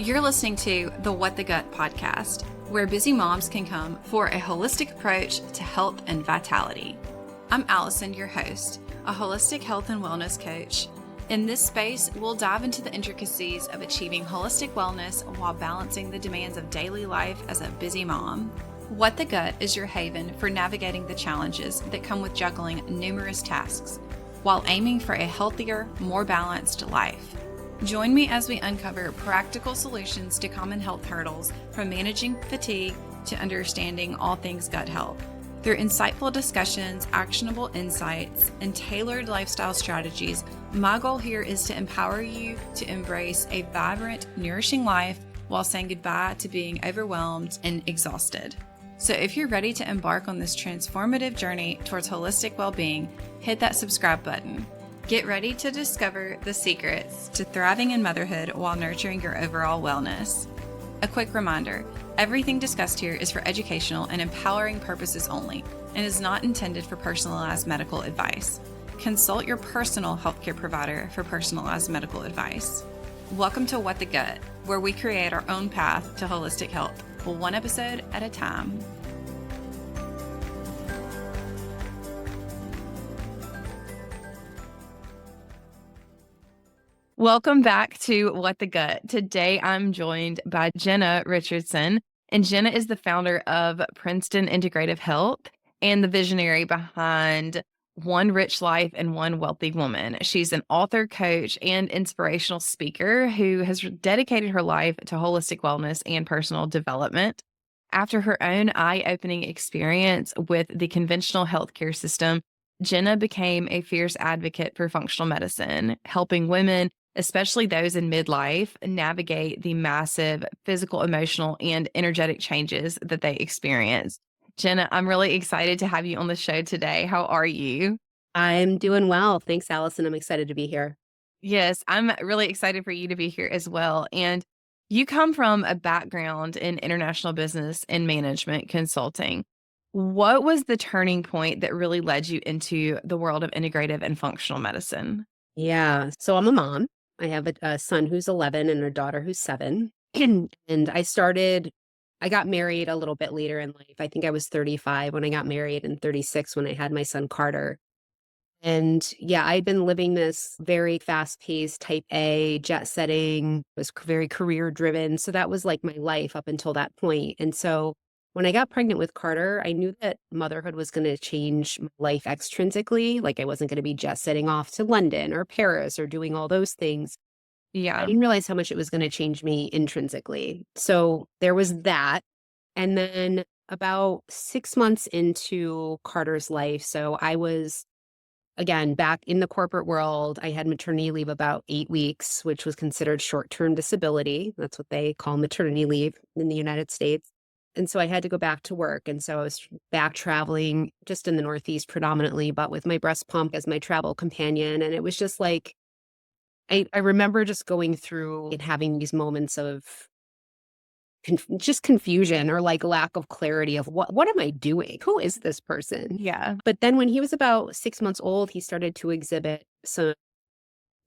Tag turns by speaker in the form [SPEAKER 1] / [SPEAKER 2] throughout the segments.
[SPEAKER 1] You're listening to the What the Gut podcast, where busy moms can come for a holistic approach to health and vitality. I'm Allison, your host, a holistic health and wellness coach. In this space, we'll dive into the intricacies of achieving holistic wellness while balancing the demands of daily life as a busy mom. What the Gut is your haven for navigating the challenges that come with juggling numerous tasks while aiming for a healthier, more balanced life. Join me as we uncover practical solutions to common health hurdles, from managing fatigue to understanding all things gut health. Through insightful discussions, actionable insights, and tailored lifestyle strategies, my goal here is to empower you to embrace a vibrant, nourishing life while saying goodbye to being overwhelmed and exhausted. So if you're ready to embark on this transformative journey towards holistic well-being, hit that subscribe button. Get ready to discover the secrets to thriving in motherhood while nurturing your overall wellness. A quick reminder, everything discussed here is for educational and empowering purposes only and is not intended for personalized medical advice. Consult your personal healthcare provider for personalized medical advice. Welcome to What the Gut, where we create our own path to holistic health, one episode at a time. Welcome back to What the Gut. Today, I'm joined by Jenna Richardson, and Jenna is the founder of Princeton Integrative Health and the visionary behind One Rich Life and One Wealthy Woman. She's an author, coach, and inspirational speaker who has dedicated her life to holistic wellness and personal development. After her own eye-opening experience with the conventional healthcare system, Jenna became a fierce advocate for functional medicine, helping women, especially those in midlife, navigate the massive physical, emotional, and energetic changes that they experience. Jenna, I'm really excited to have you on the show today. How are you?
[SPEAKER 2] I'm doing well. Thanks, Allison. I'm excited to be here.
[SPEAKER 1] Yes, I'm really excited for you to be here as well. And you come from a background in international business and management consulting. What was the turning point that really led you into the world of integrative and functional medicine?
[SPEAKER 2] Yeah. So I'm a mom. I have a son who's 11 and a daughter who's 7. And I got married a little bit later in life. I think I was 35 when I got married and 36 when I had my son Carter. And yeah, I'd been living this very fast-paced type A jet setting, was very career driven. So that was like my life up until that point. And so when I got pregnant with Carter, I knew that motherhood was going to change my life extrinsically. Like I wasn't going to be jet setting off to London or Paris or doing all those things. I
[SPEAKER 1] Yeah.
[SPEAKER 2] didn't realize how much it was going to change me intrinsically. So there was that. And then about 6 months into Carter's life, so I was again, back in the corporate world. I had maternity leave about 8 weeks, which was considered short-term disability. That's what they call maternity leave in the United States. And so I had to go back to work. And so I was back traveling just in the Northeast predominantly, but with my breast pump as my travel companion. And it was just like, I remember just going through and having these moments of just confusion or like lack of clarity of what am I doing? Who is this person?
[SPEAKER 1] Yeah.
[SPEAKER 2] But then when he was about 6 months old, he started to exhibit some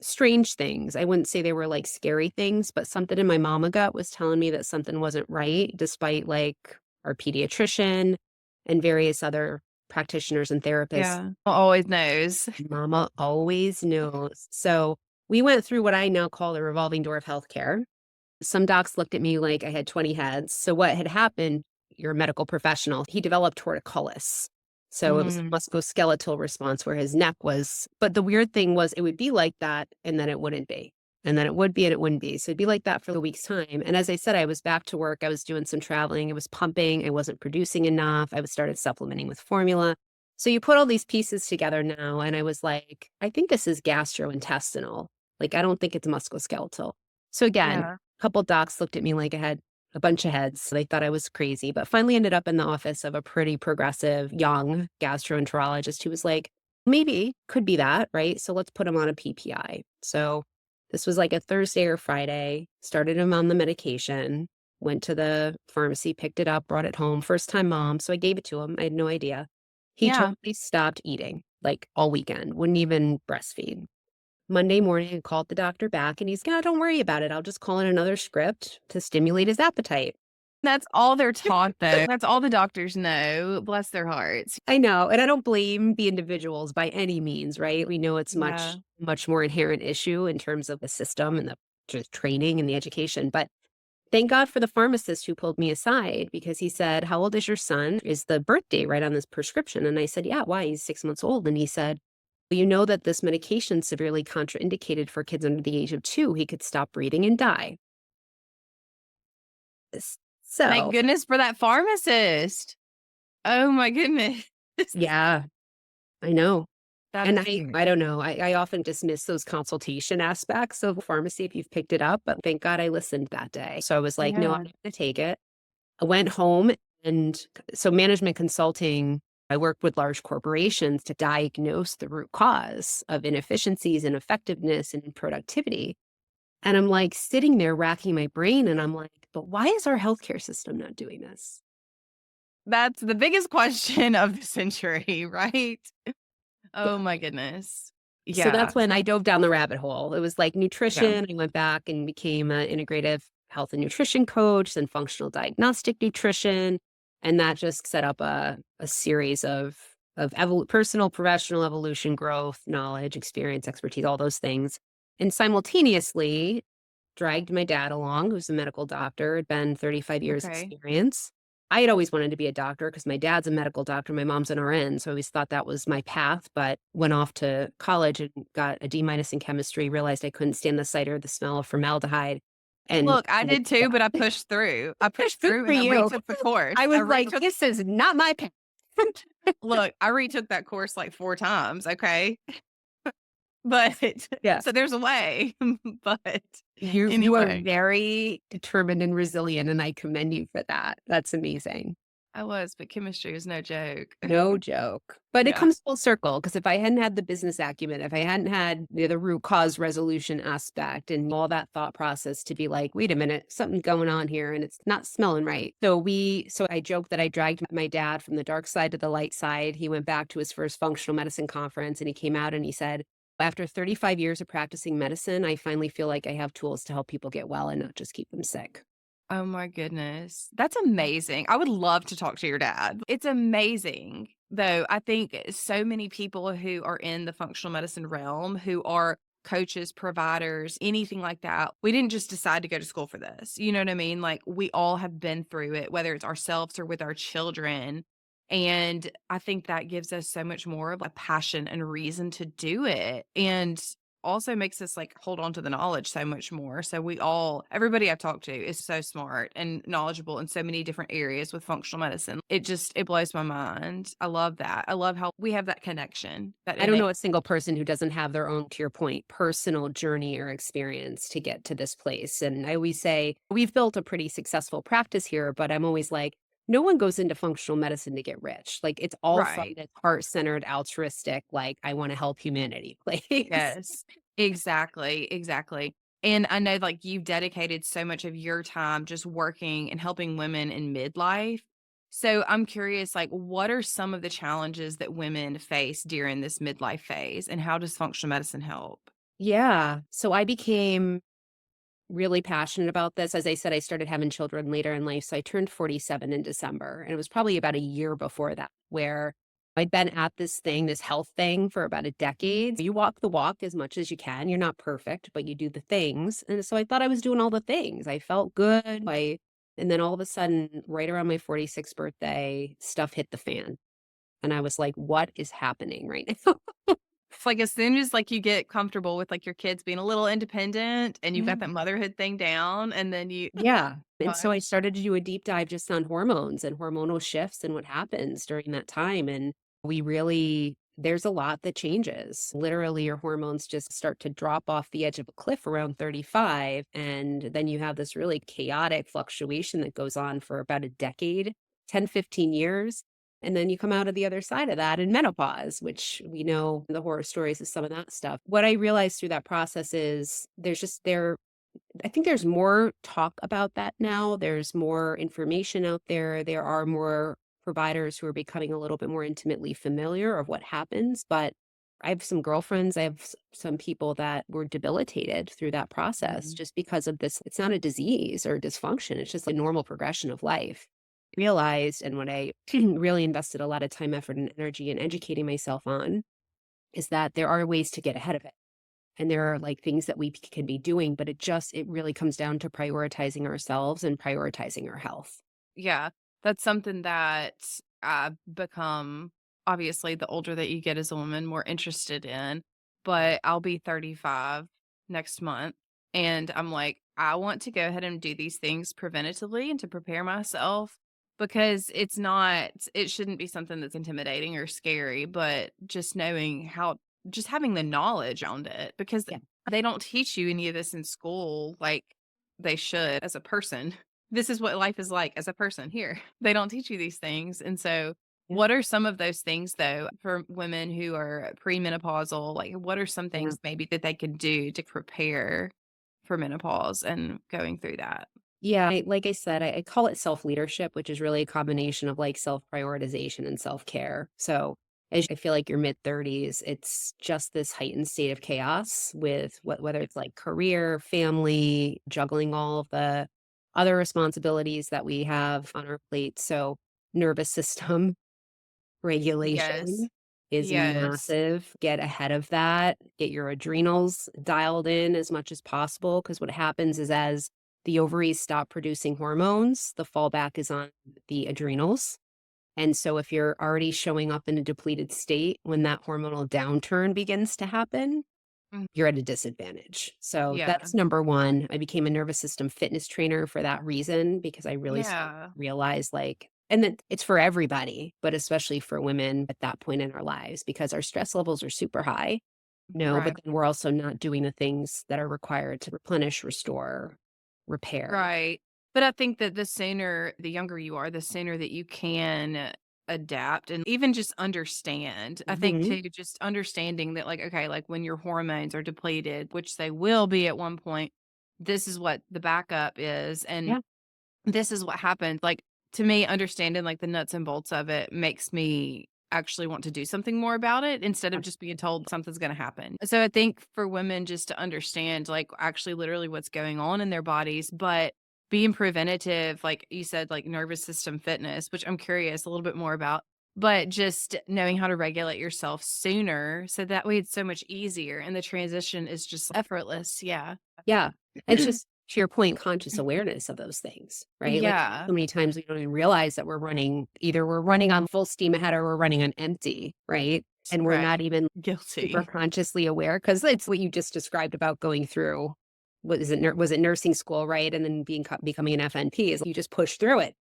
[SPEAKER 2] strange things. I wouldn't say they were like scary things, but something in my mama gut was telling me that something wasn't right, despite like our pediatrician and various other practitioners and therapists.
[SPEAKER 1] Yeah. Always knows.
[SPEAKER 2] Mama always knows. So we went through what I now call the revolving door of healthcare. Some docs looked at me like I had 20 heads. So what had happened, you're a medical professional, he developed torticollis. So it was a musculoskeletal response where his neck was, but the weird thing was it would be like that and then it wouldn't be. And then it would be and it wouldn't be. So it'd be like that for a week's time. And as I said, I was back to work. I was doing some traveling. I was pumping. I wasn't producing enough. I was started supplementing with formula. So you put all these pieces together now. And I was like, I think this is gastrointestinal. Like, I don't think it's musculoskeletal. So again,
[SPEAKER 1] Yeah.
[SPEAKER 2] a couple docs looked at me like I had a bunch of heads. So they thought I was crazy, but finally ended up in the office of a pretty progressive young gastroenterologist who was like, maybe could be that, right? So let's put him on a PPI. So this was like a Thursday or Friday, started him on the medication, went to the pharmacy, picked it up, brought it home. First time mom. So I gave it to him. I had no idea. He
[SPEAKER 1] Yeah.
[SPEAKER 2] totally stopped eating like all weekend, wouldn't even breastfeed. Monday morning, I called the doctor back and he's, "Yeah, don't worry about it. I'll just call in another script to stimulate his appetite."
[SPEAKER 1] That's all they're taught, though. That's all the doctors know. Bless their hearts.
[SPEAKER 2] I know, and I don't blame the individuals by any means, right? We know it's
[SPEAKER 1] Yeah.
[SPEAKER 2] much more inherent issue in terms of the system and the just training and the education, but thank God for the pharmacist who pulled me aside because he said, "How old is your son? Is the birthday right on this prescription?" And I said, "Yeah, why? He's 6 months old." And he said, "Well, you know that this medication is severely contraindicated for kids under the age of 2. He could stop breathing and die." S-
[SPEAKER 1] Thank
[SPEAKER 2] So,
[SPEAKER 1] goodness for that pharmacist. Oh my goodness.
[SPEAKER 2] yeah, I know.
[SPEAKER 1] That
[SPEAKER 2] And
[SPEAKER 1] is scary.
[SPEAKER 2] I don't know. I often dismiss those consultation aspects of pharmacy if you've picked it up, but thank God I listened that day. So I was like, no, I'm
[SPEAKER 1] Yeah.
[SPEAKER 2] going to take it. I went home and so management consulting, I worked with large corporations to diagnose the root cause of inefficiencies and effectiveness and productivity. And I'm like sitting there racking my brain and I'm like, but why is our healthcare system not doing this?
[SPEAKER 1] That's the biggest question of the century, right? Oh my goodness.
[SPEAKER 2] So
[SPEAKER 1] Yeah.
[SPEAKER 2] that's when I dove down the rabbit hole. It was like
[SPEAKER 1] Yeah.
[SPEAKER 2] nutrition. I went back and became an integrative health and nutrition coach and functional diagnostic nutrition. And that just set up a series of personal, professional evolution, growth, knowledge, experience, expertise, all those things. And simultaneously dragged my dad along, who's a medical doctor, had been 35 years
[SPEAKER 1] Okay.
[SPEAKER 2] experience. I had always wanted to be a doctor because my dad's a medical doctor, my mom's an RN, so I always thought that was my path, but went off to college and got a D minus in chemistry, realized I couldn't stand the sight or the smell of formaldehyde. And
[SPEAKER 1] Look, I did too, but I pushed through. I pushed
[SPEAKER 2] good
[SPEAKER 1] through
[SPEAKER 2] for
[SPEAKER 1] and I
[SPEAKER 2] you.
[SPEAKER 1] retook the course.
[SPEAKER 2] I
[SPEAKER 1] I
[SPEAKER 2] was like,
[SPEAKER 1] retook
[SPEAKER 2] this is not my path.
[SPEAKER 1] look, I retook that course like 4 times, okay? But
[SPEAKER 2] Yeah.
[SPEAKER 1] so there's a way. But
[SPEAKER 2] You are
[SPEAKER 1] anyway,
[SPEAKER 2] very determined and resilient, and I commend you for that. That's amazing.
[SPEAKER 1] I was, but chemistry was no joke.
[SPEAKER 2] No joke. But it
[SPEAKER 1] Yeah.
[SPEAKER 2] comes full circle because if I hadn't had the business acumen, if I hadn't had the root cause resolution aspect and all that thought process to be like, wait a minute, something's going on here and it's not smelling right. So I joke that I dragged my dad from the dark side to the light side. He went back to his first functional medicine conference and he came out and he said, after 35 years of practicing medicine, I finally feel like I have tools to help people get well and not just keep them sick.
[SPEAKER 1] Oh my goodness. That's amazing. I would love to talk to your dad. It's amazing, though. I think so many people who are in the functional medicine realm, who are coaches, providers, anything like that, we didn't just decide to go to school for this. You know what I mean? Like we all have been through it, whether it's ourselves or with our children. And I think that gives us so much more of a passion and reason to do it. And also makes us like hold on to the knowledge so much more. So everybody I've talked to is so smart and knowledgeable in so many different areas with functional medicine. It blows my mind. I love that. I love how we have that connection. That
[SPEAKER 2] I don't
[SPEAKER 1] innate.
[SPEAKER 2] know a single person who doesn't have their own, to your point, personal journey or experience to get to this place. And I always say, we've built a pretty successful practice here, but I'm always like, no one goes into functional medicine to get rich. Like it's all from
[SPEAKER 1] Right.
[SPEAKER 2] this heart-centered, altruistic, like I want to help humanity place.
[SPEAKER 1] Yes. Exactly. Exactly. And I know like you've dedicated so much of your time just working and helping women in midlife. So I'm curious, like, what are some of the challenges that women face during this midlife phase, and how does functional medicine help?
[SPEAKER 2] Yeah. So I became really passionate about this. As I said, I started having children later in life. So I turned 47 in December. And it was probably about a year before that where I'd been at this thing, this health thing for about a decade. You walk the walk as much as you can. You're not perfect, but you do the things. And so I thought I was doing all the things. I felt good. And then all of a sudden, right around my 46th birthday, stuff hit the fan. And I was like, what is happening right now?
[SPEAKER 1] It's like as soon as like you get comfortable with like your kids being a little independent and you've got that motherhood thing down, and then you
[SPEAKER 2] Yeah. And so
[SPEAKER 1] gosh.
[SPEAKER 2] I started to do a deep dive just on hormones and hormonal shifts and what happens during that time. And there's a lot that changes. Literally, your hormones just start to drop off the edge of a cliff around 35. And then you have this really chaotic fluctuation that goes on for about a decade, 10, 15 years. And then you come out of the other side of that in menopause, which we know the horror stories of some of that stuff. What I realized through that process is I think there's more talk about that now. There's more information out there. There are more providers who are becoming a little bit more intimately familiar of what happens. But I have some girlfriends, I have some people that were debilitated through that process
[SPEAKER 1] Mhm.
[SPEAKER 2] just because of this. It's not a disease or dysfunction, it's just a normal progression of life. Realized, and what I really invested a lot of time, effort, and energy in educating myself on is that there are ways to get ahead of it. And there are like things that we can be doing, but it really comes down to prioritizing ourselves and prioritizing our health.
[SPEAKER 1] Yeah, that's something that I've become, obviously, the older that you get as a woman, more interested in. But I'll be 35 next month. And I'm like, I want to go ahead and do these things preventatively and to prepare myself because it shouldn't be something that's intimidating or scary, but just knowing how, just having the knowledge on it because
[SPEAKER 2] Yeah.
[SPEAKER 1] they don't teach you any of this in school like they should as a person. This is what life is like as a person here. They don't teach you these things. And so,
[SPEAKER 2] Yeah.
[SPEAKER 1] what are some of those things though for women who are premenopausal? Like, what are some
[SPEAKER 2] Yeah.
[SPEAKER 1] things maybe that they can do to prepare for menopause and going through that?
[SPEAKER 2] Yeah, like I said, I call it self-leadership, which is really a combination of like self-prioritization and self-care. So as I feel like your mid-30s, it's just this heightened state of chaos with whether it's like career, family, juggling all of the other responsibilities that we have on our plate. So nervous system
[SPEAKER 1] Yes.
[SPEAKER 2] regulation is
[SPEAKER 1] Yes.
[SPEAKER 2] massive. Get ahead of that. Get your adrenals dialed in as much as possible. Because what happens is as the ovaries stop producing hormones, the fallback is on the adrenals. And so if you're already showing up in a depleted state when that hormonal downturn begins to happen,
[SPEAKER 1] Mm.
[SPEAKER 2] you're at a disadvantage. So
[SPEAKER 1] Yeah.
[SPEAKER 2] that's number one. I became a nervous system fitness trainer for that reason because I really
[SPEAKER 1] Yeah.
[SPEAKER 2] realized like, and that it's for everybody, but especially for women at that point in our lives because our stress levels are super high. No, but
[SPEAKER 1] Right.
[SPEAKER 2] then we're also not doing the things that are required to replenish, restore, repair.
[SPEAKER 1] Right. But I think that the younger you are, the sooner that you can adapt and even just understand. I think
[SPEAKER 2] Hmm.
[SPEAKER 1] too, just understanding that, like, okay, like when your hormones are depleted, which they will be at one point, this is what the backup is. And
[SPEAKER 2] Yeah.
[SPEAKER 1] this is what happened. Like, to me, understanding like the nuts and bolts of it makes me actually want to do something more about it instead of just being told something's going to happen. So I think for women just to understand like actually literally what's going on in their bodies, but being preventative, like you said, like nervous system fitness, which I'm curious a little bit more about, but just knowing how to regulate yourself sooner so that way it's so much easier and the transition is just effortless. Yeah.
[SPEAKER 2] Yeah. It's just to your point, conscious awareness of those things, right? Like
[SPEAKER 1] Yeah.
[SPEAKER 2] so many times we don't even realize that either we're running on full steam ahead or we're running on empty, right? And we're not
[SPEAKER 1] Right.
[SPEAKER 2] even super
[SPEAKER 1] Guilty.
[SPEAKER 2] consciously aware because it's what you just described about going through. What is it? Was it nursing school, right? And then becoming an FNP is you just push through it.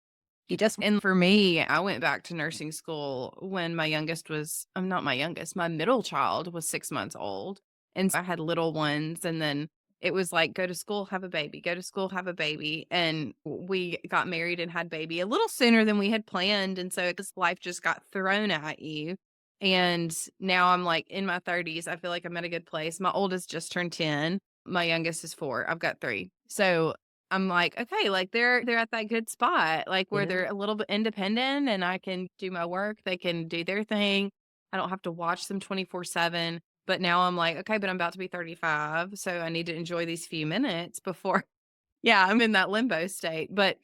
[SPEAKER 2] You just
[SPEAKER 1] And for me, I went back to nursing school when my youngest was I'm not my youngest, my middle child was 6 months old, and so I had little ones, and then it was like, "Go to school, have a baby, go to school, have a baby," and we got married and had baby a little sooner than we had planned, and so this life just got thrown at you, and now I'm, like, in my 30s, I feel like I'm at a good place. My oldest just turned 10, my youngest is 4, I've got 3. So I'm like, okay, like they're at that good spot, like where
[SPEAKER 2] yeah.
[SPEAKER 1] they're a little bit independent and I can do my work, they can do their thing. I don't have to watch them 24/7. But now I'm like, okay, but I'm about to be 35, so I need to enjoy these few minutes before yeah, I'm in that limbo state. But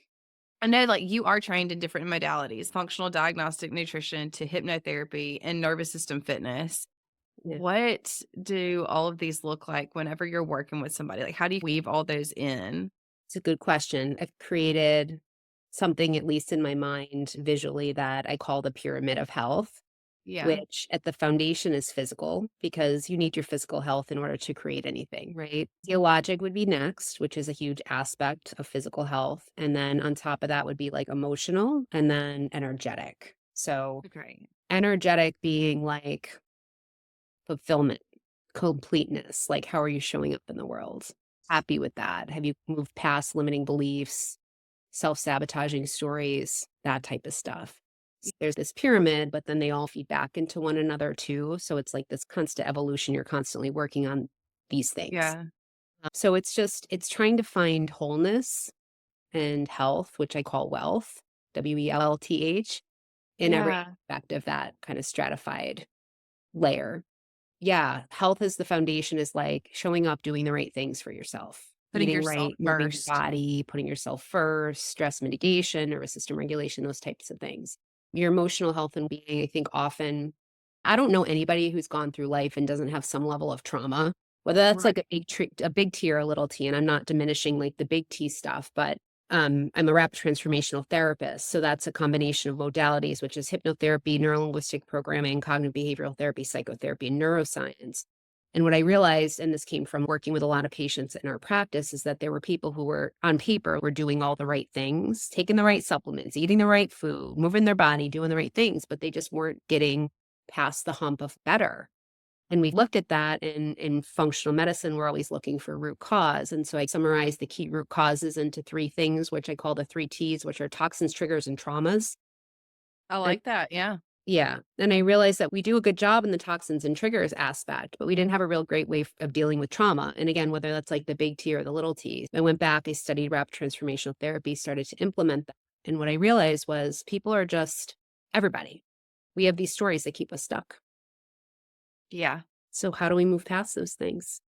[SPEAKER 1] I know like you are trained in different modalities, functional diagnostic nutrition to hypnotherapy and nervous system fitness.
[SPEAKER 2] Yeah.
[SPEAKER 1] What do all of these look like whenever you're working with somebody? Like how do you weave all those in?
[SPEAKER 2] It's a good question. I've created something, at least in my mind, visually that I call the pyramid of health,
[SPEAKER 1] Yeah.
[SPEAKER 2] which at the foundation is physical because you need your physical health in order to create anything, right? Theologic would be next, which is a huge aspect of physical health. And then on top of that would be like emotional and then energetic. So,
[SPEAKER 1] Great.
[SPEAKER 2] energetic being like fulfillment, completeness, like how are you showing up in the world? Happy with that? Have you moved past limiting beliefs, self-sabotaging stories, that type of stuff? There's this pyramid, but then they all feed back into one another too. So it's like this constant evolution. You're constantly working on these things.
[SPEAKER 1] Yeah.
[SPEAKER 2] So it's trying to find wholeness and health, which I call wealth, WELLTH, in every
[SPEAKER 1] Yeah.
[SPEAKER 2] aspect of that kind of stratified layer. Yeah, health is the foundation is like showing up, doing the right things for yourself,
[SPEAKER 1] Putting
[SPEAKER 2] eating
[SPEAKER 1] yourself
[SPEAKER 2] right, moving your
[SPEAKER 1] first.
[SPEAKER 2] body, putting yourself first, stress mitigation, nervous system regulation, those types of things. Your emotional health and being, I think often, I don't know anybody who's gone through life and doesn't have some level of trauma, whether that's like
[SPEAKER 1] Right.
[SPEAKER 2] a big T or a little T. And I'm not diminishing like the big T stuff, but I'm a rapid transformational therapist. So that's a combination of modalities, which is hypnotherapy, neurolinguistic programming, cognitive behavioral therapy, psychotherapy, and neuroscience. And what I realized, and this came from working with a lot of patients in our practice, is that there were people who were on paper were doing all the right things, taking the right supplements, eating the right food, moving their body, doing the right things, but they just weren't getting past the hump of better. And we looked at that in functional medicine. We're always looking for root cause. And so I summarized the key root causes into three things, which I call the three T's, which are toxins, triggers, and traumas.
[SPEAKER 1] I
[SPEAKER 2] And
[SPEAKER 1] like that. Yeah.
[SPEAKER 2] yeah. And I realized that we do a good job in the toxins and triggers aspect, but we didn't have a real great way of dealing with trauma. And again, whether that's like the big T or the little T, I went back, I studied rapid transformational therapy, started to implement that. And what I realized was people are just everybody. We have these stories that keep us stuck.
[SPEAKER 1] Yeah.
[SPEAKER 2] So how do we move past those things?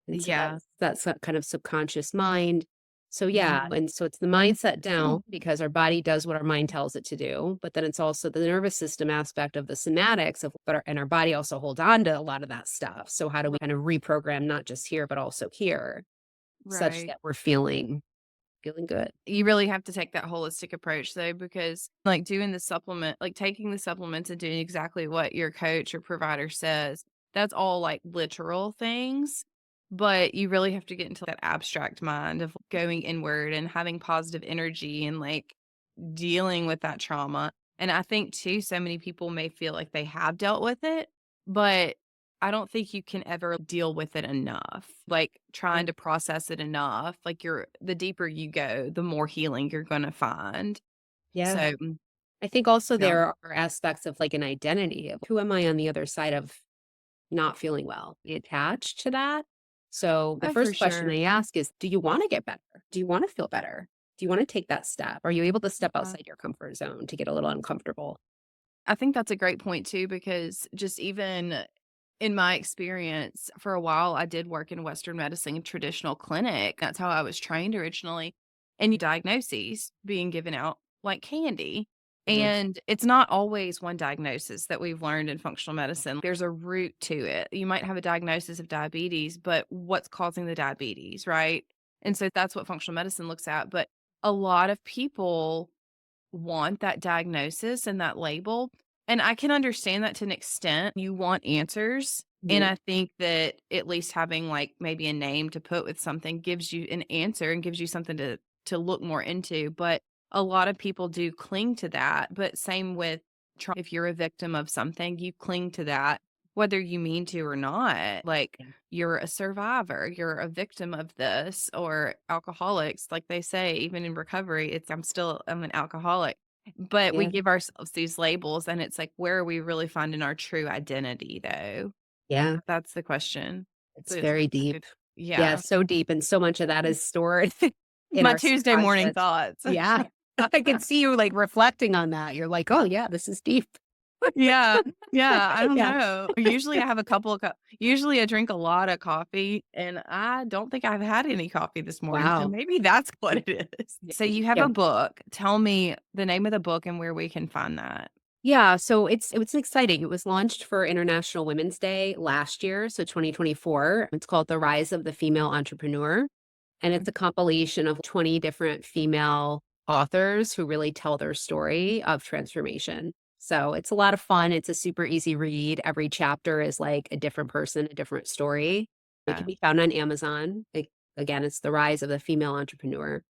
[SPEAKER 2] And so
[SPEAKER 1] Yeah.
[SPEAKER 2] that's that kind of subconscious mind. So yeah,
[SPEAKER 1] Mhm.
[SPEAKER 2] and so it's the mindset down because our body does what our mind tells it to do, but then it's also the nervous system aspect of the somatics of and our body also hold on to a lot of that stuff. So how do we kind of reprogram not just here but also here such
[SPEAKER 1] Right.
[SPEAKER 2] that we're feeling good?
[SPEAKER 1] You really have to take that holistic approach though, because like doing the supplement, like taking the supplements and doing exactly what your coach or provider says, that's all like literal things. But you really have to get into that abstract mind of going inward and having positive energy and like dealing with that trauma. And I think too, so many people may feel like they have dealt with it, but I don't think you can ever deal with it enough. Like
[SPEAKER 2] Yeah.
[SPEAKER 1] trying to process it enough. Like the deeper you go, the more healing you're going to find.
[SPEAKER 2] Yeah.
[SPEAKER 1] So,
[SPEAKER 2] I think also
[SPEAKER 1] yeah.
[SPEAKER 2] there are aspects of like an identity of who am I on the other side of not feeling well, be attached to that. So the
[SPEAKER 1] Oh, for
[SPEAKER 2] first question
[SPEAKER 1] sure.
[SPEAKER 2] I ask is, do you want to get better? Do you want to feel better? Do you want to take that step? Are you able to step
[SPEAKER 1] Yeah.
[SPEAKER 2] outside your comfort zone to get a little uncomfortable?
[SPEAKER 1] I think that's a great point too, because just even in my experience, for a while, I did work in Western medicine traditional clinic. That's how I was trained originally. And diagnoses being given out like candy.
[SPEAKER 2] Yeah.
[SPEAKER 1] And it's not always one diagnosis that we've learned in functional medicine. There's a root to it. You might have a diagnosis of diabetes, but what's causing the diabetes, right? And so that's what functional medicine looks at. But a lot of people want that diagnosis and that label. And I can understand that to an extent. You want answers. And
[SPEAKER 2] Mhm.
[SPEAKER 1] I think that at least having like maybe a name to put with something gives you an answer and gives you something to look more into. But a lot of people do cling to that. But same with if you're a victim of something, you cling to that, whether you mean to or not. Like
[SPEAKER 2] Yeah.
[SPEAKER 1] you're a survivor, you're a victim of this, or alcoholics, like they say, even in recovery, I'm an alcoholic. But we
[SPEAKER 2] Yeah.
[SPEAKER 1] give ourselves these labels, and it's like, where are we really finding our true identity, though?
[SPEAKER 2] Yeah.
[SPEAKER 1] That's the question.
[SPEAKER 2] It's
[SPEAKER 1] So
[SPEAKER 2] very
[SPEAKER 1] it's a
[SPEAKER 2] deep.
[SPEAKER 1] good,
[SPEAKER 2] Yeah.
[SPEAKER 1] yeah.
[SPEAKER 2] So deep. And so much of that is stored in
[SPEAKER 1] My
[SPEAKER 2] our
[SPEAKER 1] Tuesday morning
[SPEAKER 2] subconscious.
[SPEAKER 1] thoughts.
[SPEAKER 2] Yeah. I can see you like reflecting on that. You're like, oh, yeah, this is deep.
[SPEAKER 1] Yeah, yeah, I don't
[SPEAKER 2] Yeah.
[SPEAKER 1] know. Usually I have a couple of usually I drink a lot of coffee, and I don't think I've had any coffee this morning, so
[SPEAKER 2] Wow.
[SPEAKER 1] maybe that's what it is. So you have
[SPEAKER 2] Yeah.
[SPEAKER 1] a book. Tell me the name of the book and where we can find that.
[SPEAKER 2] Yeah, so it was exciting. It was launched for International Women's Day last year, so 2024. It's called The Rise of the Female Entrepreneur, and it's a compilation of 20 different female authors who really tell their story of transformation. So it's a lot of fun. It's a super easy read. Every chapter is like a different person, a different story. It can
[SPEAKER 1] Yeah,
[SPEAKER 2] be found on Amazon. Again, it's The Rise of the Female Entrepreneur.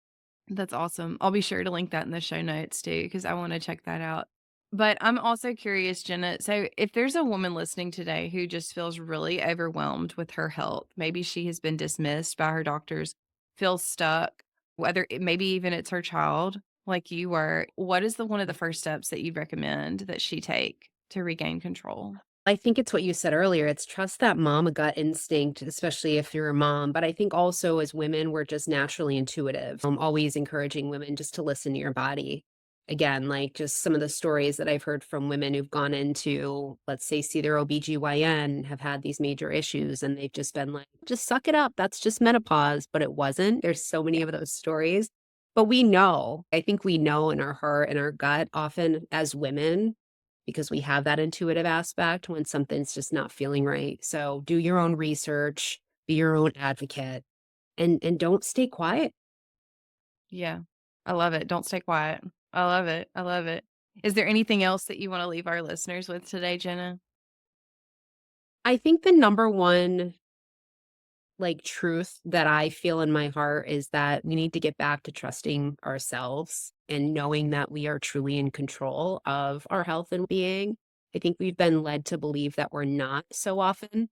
[SPEAKER 1] that's awesome. I'll be sure to link that in the show notes too, because I want to check that out. But I'm also curious, Jenna. So, if there's a woman listening today who just feels really overwhelmed with her health, maybe she has been dismissed by her doctors, feels stuck, maybe even it's her child, like you were, what is the one of the first steps that you'd recommend that she take to regain control?
[SPEAKER 2] I think it's what you said earlier. It's trust that mama gut instinct, especially if you're a mom. But I think also as women, we're just naturally intuitive. I'm always encouraging women just to listen to your body. again, like just some of the stories that I've heard from women who've gone into, let's say, see their OBGYN, have had these major issues, and they've just been like, just suck it up. That's just menopause. But it wasn't. There's so many of those stories. But we know, I think we know in our heart and our gut, often as women, because we have that intuitive aspect when something's just not feeling right. So do your own research, be your own advocate, and don't stay quiet.
[SPEAKER 1] Yeah. I love it. Don't stay quiet. I love it. I love it. Is there anything else that you want to leave our listeners with today, Jenna?
[SPEAKER 2] I think the number one like truth that I feel in my heart is that we need to get back to trusting ourselves and knowing that we are truly in control of our health and being. I think we've been led to believe that we're not so often.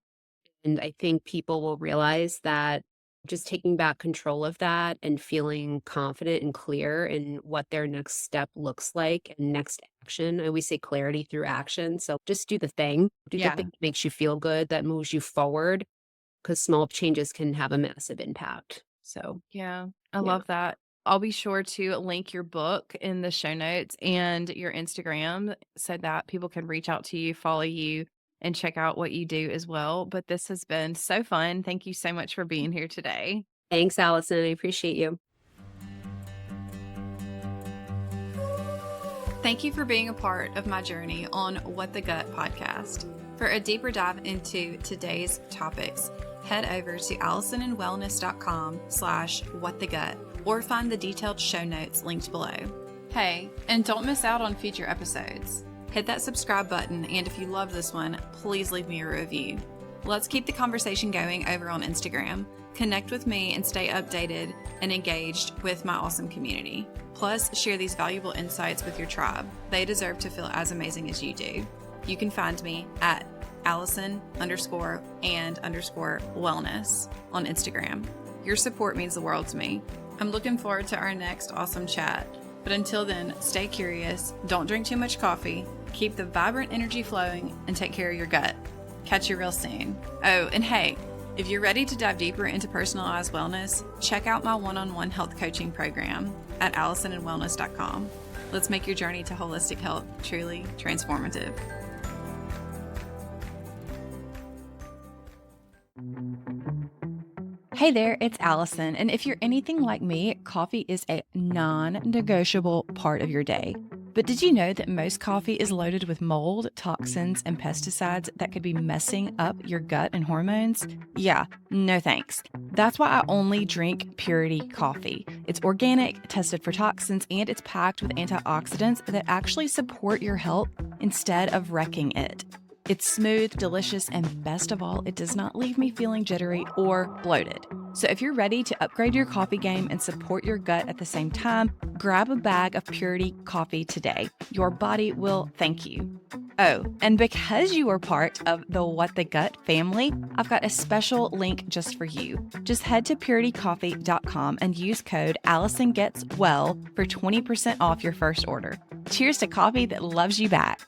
[SPEAKER 2] And I think people will realize that just taking back control of that and feeling confident and clear in what their next step looks like and next action. I always say clarity through action. So just do the thing, do the
[SPEAKER 1] Yeah.
[SPEAKER 2] thing that makes you feel good, that moves you forward, because small changes can have a massive impact. So,
[SPEAKER 1] Yeah. I
[SPEAKER 2] yeah.
[SPEAKER 1] love that. I'll be sure to link your book in the show notes and your Instagram so that people can reach out to you, follow you, and check out what you do as well. But this has been so fun. Thank you so much for being here today.
[SPEAKER 2] Thanks, Allison. I appreciate you.
[SPEAKER 1] Thank you for being a part of my journey on What the Gut podcast. For a deeper dive into today's topics, head over to allisonandwellness.com/whatthegut or find the detailed show notes linked below. Hey, and don't miss out on future episodes. Hit that subscribe button, and if you love this one, please leave me a review. Let's keep the conversation going over on Instagram. Connect with me and stay updated and engaged with my awesome community. Plus, share these valuable insights with your tribe. They deserve to feel as amazing as you do. You can find me at Allison_and_wellness on Instagram. Your support means the world to me. I'm looking forward to our next awesome chat. But until then, stay curious, don't drink too much coffee, keep the vibrant energy flowing, and take care of your gut. Catch you real soon. Oh, and hey, if you're ready to dive deeper into personalized wellness, check out my one-on-one health coaching program at allisonandwellness.com. Let's make your journey to holistic health truly transformative. Hey there, it's Allison, and if you're anything like me, coffee is a non-negotiable part of your day. But did you know that most coffee is loaded with mold, toxins, and pesticides that could be messing up your gut and hormones? Yeah, no thanks. That's why I only drink Purity coffee. It's organic, tested for toxins, and it's packed with antioxidants that actually support your health instead of wrecking it. It's smooth, delicious, and best of all, it does not leave me feeling jittery or bloated. So if you're ready to upgrade your coffee game and support your gut at the same time, grab a bag of Purity coffee today. Your body will thank you. Oh, and because you are part of the What the Gut family, I've got a special link just for you. Just head to puritycoffee.com and use code AllisonGetsWell for 20% off your first order. Cheers to coffee that loves you back.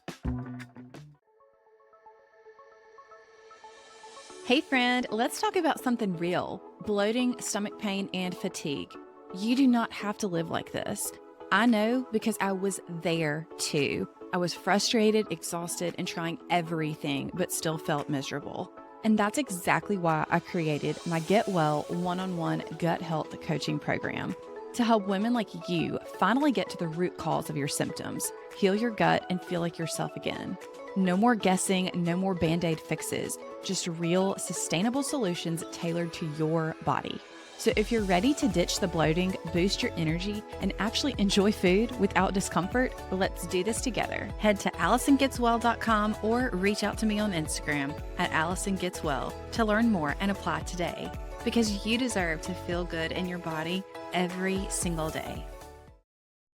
[SPEAKER 1] Hey friend, let's talk about something real. Bloating, stomach pain, and fatigue. You do not have to live like this. I know because I was there too. I was frustrated, exhausted, and trying everything, but still felt miserable. And that's exactly why I created my Get Well one-on-one gut health coaching program to help women like you finally get to the root cause of your symptoms, heal your gut, and feel like yourself again. No more guessing, no more Band-Aid fixes, just real, sustainable solutions tailored to your body. So if you're ready to ditch the bloating, boost your energy, and actually enjoy food without discomfort, let's do this together. Head to AllisonGetsWell.com or reach out to me on Instagram at AllisonGetsWell to learn more and apply today. Because you deserve to feel good in your body every single day.